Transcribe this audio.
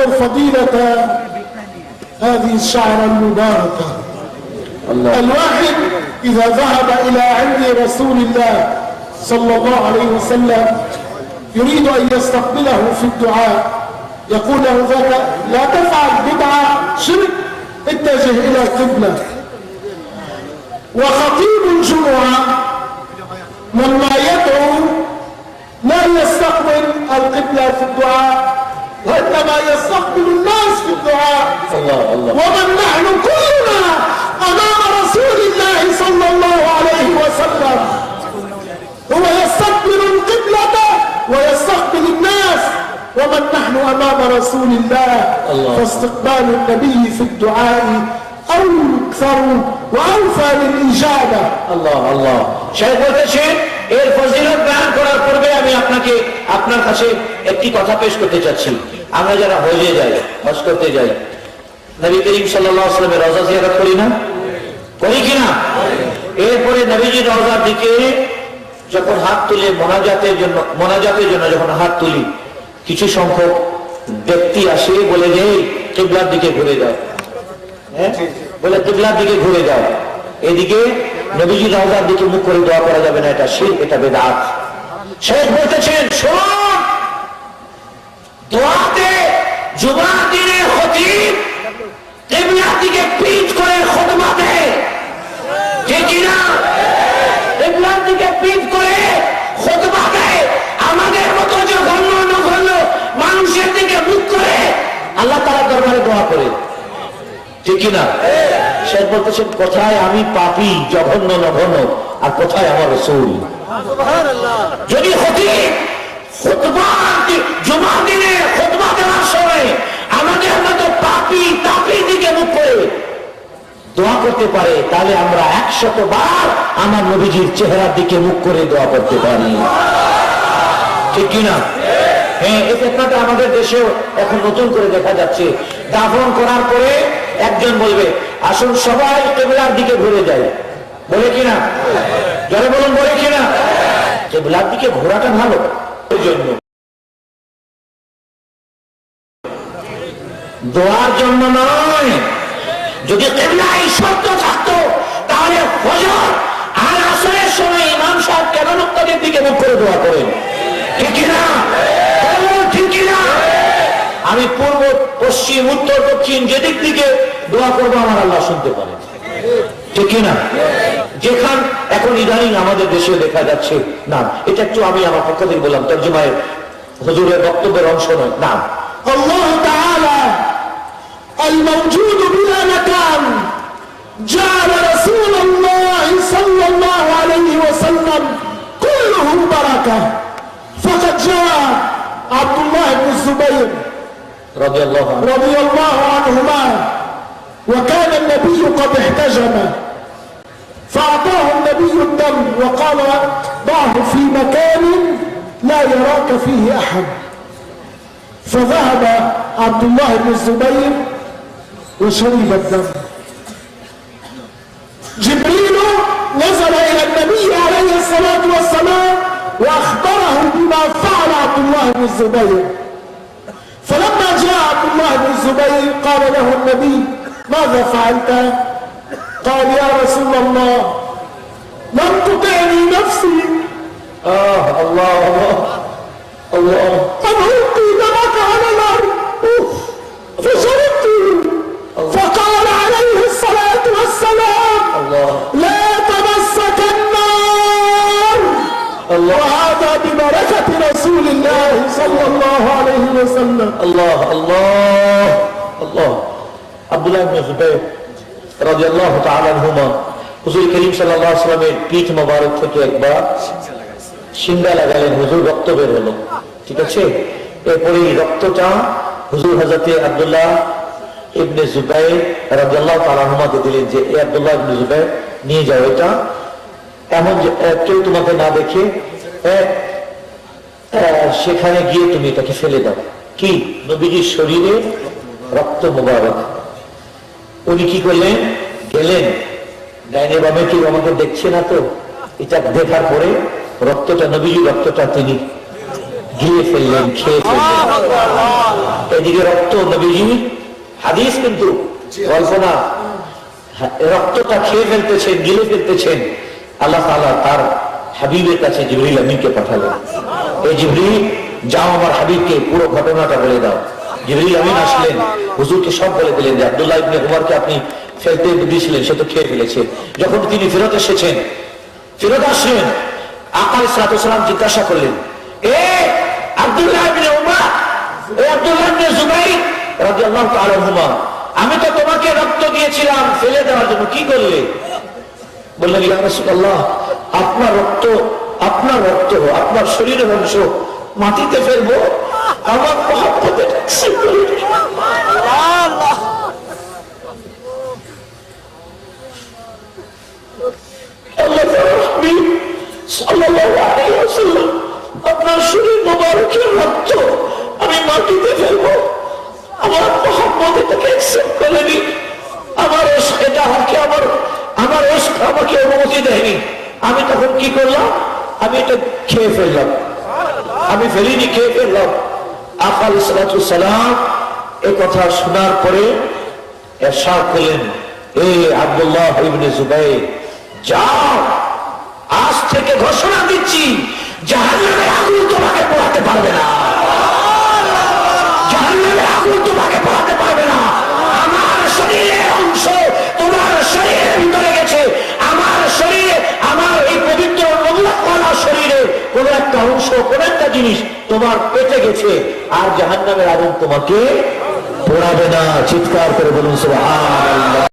نذكر فضيلة هذه الشعرة المباركة. الواحد إذا ذهب إلى عند رسول الله صلى الله عليه وسلم يريد أن يستقبله في الدعاء يقول له ذاك لا تفعل بدعة شرك، اتجه إلى القبلة. وخطيب الجمعة لما يدعو لا يستقبل القبلة في الدعاء وإنما يستقبل الناس في الدعاء. ومن نحن كلنا أمام رسول الله صلى الله عليه وسلم، هو يستقبل القبلة ويستقبل الناس، ومن نحن أمام رسول الله. فاستقبال النبي في الدعاء أكثر وأوفى للإجابة. الله شيخ বলতেছেন এর ফজিলত বয়ান করার পূর্বে আমি আপনার কাছে একটি কথা পেশ করতে চাচ্ছি। আমরা যারা হজে যাই, হজ করতে যাই, নবী করিম সাল্লাল্লাহু আলাইহি ওয়াসাল্লামের রওজা জিয়ারত করি না? করি কিনা? এরপরে নবীজির রওজার দিকে যখন হাত তুলে মোনাজাতের জন্য যখন হাত তুলি, কিছু সংখ্যক ব্যক্তি আসে বলে যে কিবলার দিকে ঘুরে যাও, বলে কিবলার দিকে ঘুরে যাও, এদিকে নবীজির রওজার দিকে মুখ করে দোয়া করা যাবে না, এটা শিরক, এটা বিদআত। শেখ বলতেছেন শুনুন, দোয়াতে জুমার দিনে খতিব কিবলার দিকে পিঠ করে খুতবা দেয়, ঠিক কি না? কিবলার দিকে পিঠ করে খুতবা দেয়। আমাদের মতো জঘন্য মানুষের দিকে মুখ করে আল্লাহ তাআলার দরবারে দোয়া করে, ঠিক কি না? শেখ বলতেছেন কোথায় আমি পাপী, জঘন্য নঘন্য, আর কোথায় আমার রাসূল। যদি জুমার দিনে খুতবা দেওয়ার সময় আমাদের মতো পাপী তাপির দিকে মুখ করে দোয়া করতে পারে, তাহলে আমরা 100 বার আমার নবীজির চেহারার দিকে মুখ করে দোয়া করতে পারি, ঠিক কিনা? হ্যাঁ, এই ঘটনাটা আমাদের দেশেও এখন নতুন করে দেখা যাচ্ছে। দাফন করার পরে একজন বলবে আসুন সবাই কিবলার দিকে ঘুরে যায়, বলে কিনা? জোরে বলুন, বলে কিনা? কিবলার দিকে ঘোরাটা ভালো, এই জন্য দোয়ার জন্য নয়। যদি কিবলায় শর্ত থাকতো তাহলে ফজর আর আসরের সময় ইমাম সাহেব কেন লোকদের দিকে মুখ করে দোয়া করেন, ঠিক কিনা? ঠিক কিনা? আমি পূর্ব, পশ্চিম, উত্তর, দক্ষিণ যেদিক দিকে দোয়া করবো আমার আল্লাহ শুনতে পারে, ঠিক কিনা? যেখান এখন ইদানিং আমাদের দেশে দেখা যাচ্ছে না, এটা একটু আমি আমার পক্ষ থেকে বললাম, তর্জমায় হুজুরের বক্তব্যের অংশ নয়। না, আল্লাহ তাআলা الموجود بلا مكان جعل رسول الله صلى الله عليه وسلم كله بركة. فقد جاء عبد الله بن الزبير رضي الله عنهما وكان النبي قد احتجم، فأعطاه النبي الدم وقال ضعه في مكان لا يراك فيه أحد. فذهب عبد الله بن الزبير وشرب الدم. جبريل نزل إلى النبي عليه الصلاة والسلام وأخبره بما فعل عبد الله بن الزبير. فلما جاء عبد الله بن الزبير قال له النبي ماذا فعلت؟ قال يا رسول الله لم تطعني نفسي. الله فألقي دمك على الأرض فشربت. فقال عليه الصلاة والسلام لا تمسك النار. وهذا ببركة رسول الله صلى الله عليه وسلم. الله عبد الله بن الزبير رضي الله تعالى عنهما হুজুর করিম সাল্লাল্লাহু আলাইহি ওয়াসাল্লামের পিঠ মোবারক থেকে একবার সিঙ্গা লাগালেন, হুজুর রক্ত বের হলো, ঠিক আছে? এরপরে রক্তটা হুজুর হযরতে আব্দুল্লাহ ইবনে জুবাইর রাদিয়াল্লাহু তাআলা আনহুমাকে দিলেন যে এই আব্দুল্লাহ ইবনে জুবাইর নিয়ে যাও, এটা এমন যে কেউ তোমাকে না দেখে সেখানে গিয়ে তুমি এটাকে ফেলে দাও। কি? নবীজির শরীরে রক্ত মোবারক। উনি কি করলেন? গেলেন, ডাইনে বামে কেউ আমাকে দেখছে না তো, এটা দেখার পরে রক্তটা, নবীজির রক্তটা তিনি গিলে ফেললেন, খেয়ে ফেললেন। এদিকে রক্ত নবীজি, হাদিস কিন্তু গল্প না, রক্তটা খেয়ে ফেলতেছেন, গিলে ফেলতেছেন। আল্লাহ তাআলা তার হাবিবের কাছে জিবরিল আমিনকে পাঠালেন। এই জিবরিল, যাও আমার হাবিবকে পুরো ঘটনাটা বলে দাও। জিবরিল আমিন আসলেন, হুজুরকে সব বলে দিলেন যে আব্দুল্লাহ ইবনে উমরকে আপনি ফেলতে দিয়েছিলেন, সে তো খেয়ে ফেলেছে। যখন তিনি ফেরত এসেছেন, ফেরত আসলেন, আকা আলাইহিস সালাম জিজ্ঞাসা করলেন, এ আব্দুল্লাহ ইবনে উমর, এ আব্দুল্লাহ ইবনে জুবাইর রাদিয়াল্লাহু তাআলা আনহুমা, আমি তো তোমাকে রক্ত দিয়েছিলাম ফেলে দেওয়ার জন্য, কি করলে? বললেন, ইয়া রাসূলুল্লাহ, আপনার রক্ত, আপনার শরীরের অংশ মাটিতে ফেলবো, আমার মহব্বতে ট্যাক্সি করে। আপনার শরীর মোবারকের রক্ত আমি মাটিতে ফেলবো, আমার মহব্বত এটাকে অ্যাকসেপ্ট করেনি। আমার এটা আমার আমাকে অনুমতি দেয়নি। আমি তখন কি করলাম? আমি এটা খেয়ে ফেললাম। আমি ফেলিনি, খেয়ে ফেললাম। আকা আলাইহিস সালাম এই কথা শোনার পরে ইরশাদ করলেন, এ আব্দুল্লাহ ইবনে জুবাইর, যাও, আজ থেকে ঘোষণা দিচ্ছি, জাহান্নামের আগুন তোমাকে পোড়াতে পারবে না। জাহান্নামের আগুন তোমাকে পোড়াতে পারবে না। আমার শরীরের অংশ তোমার শরীরের ভিতরে গেছে। আমার শরীরে, আমার এই পবিত্র নবুওয়ালা শরীরে কোন একটা অংশ, কোন একটা জিনিস তোমার পেটে গেছে, আর জাহান্নামের আগুন তোমাকে পোড়াবে না। চিৎকার করে বলুন সুবহানাল্লাহ।